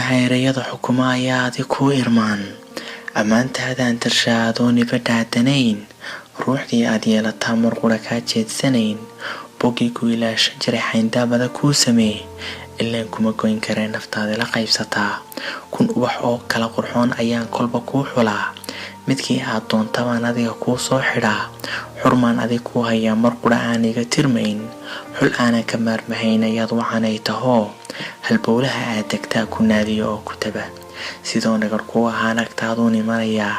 gudaha erayada xukuma ayaa adi ku irmaan ammaantaadaan tirshaadoniba dhaadanayn ruuxdii aad yeelataa marqura kaa jeedsanayn boggii ku ilaashan jiray xayndaabada kuu samee ilaan kuma goyn karee naftaadi la qaybsataa kun ubax oo kala qurxoon ayaan kolba kuu xulaa midkii aad doontabaan adiga kuu soo xidhaa xurmaan adig kuu hayaa marqura aan iga tirmayn xul aanan ka maarmahayn ayaad wacanay tahoo halbowlaha aad degtaa ku naadiyo oo ku taba sidoo nagar kuu ahaan agtaaduun imanayaa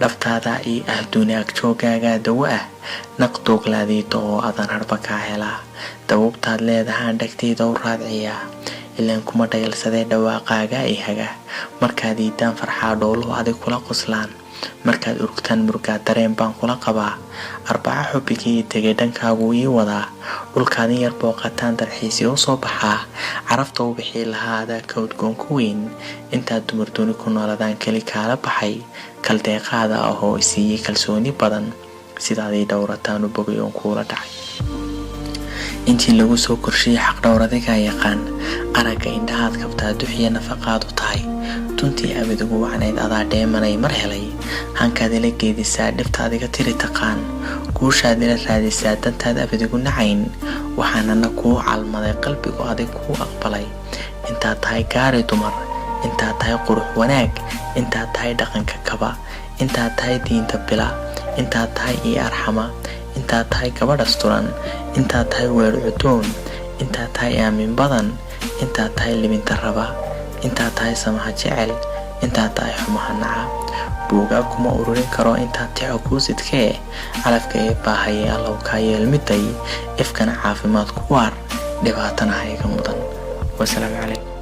dhabtaada ii ah duuni agjoogaagaa dawo ah naqdooglaadiito oo adan harba kaa helaa dabuubtaad leedahaan dhagtayda u raadciyaa ilaan kuma dhayalsadee dhawaaqaaga i haga markaad iidaan farxaa dhooluhu adig kula qoslaan markaad urugtaan murugaa dareen baan kula qabaa arbaca xubbigii tegay dhankaaguu ii wadaa dhulkaadin yar booqataan dalxiisii u soo baxaa carafta u bixii lahaa adaa ka udgoon ku weyn intaad dumar duni ku nooladaan keli kaala baxay kaldeeqaada ah oo isiiyey kalsooni badan sidaadii dhowrataan u bogay oon kuula dhacay intii lagu soo korshiyey xaq dhowr adigaa yaqaan aragga indhahaad kabtaa duxiya nafaqaad u tahay tuntii abidugu wacnayd adaa dheemanay mar helay hankaad ila geedisaa dhibta adiga tiri taqaan guushaad ila raadisaa dantaad abidigu nacayn waxaanana kuu calmaday qalbigu adig kuu aqbalay intaad tahay gaari dumar intaad tahay qurux wanaag intaad tahay dhaqanka kaba intaad tahay diinta bila intaad tahay ii arxama intaad tahay gabadh asturan intaad tahay weer cudoon intaad tahay aamin badan intaad tahay libinta raba intaad tahay samaha jecel intaad tahay xumaha naca buugaa kuma ururin karo intaad tico kuu sidkee calafka ee baahayay allow kaa yeelmiday ifkana caafimaad ku waar dhibaatana ha iga mudan wasalaamu calaykum.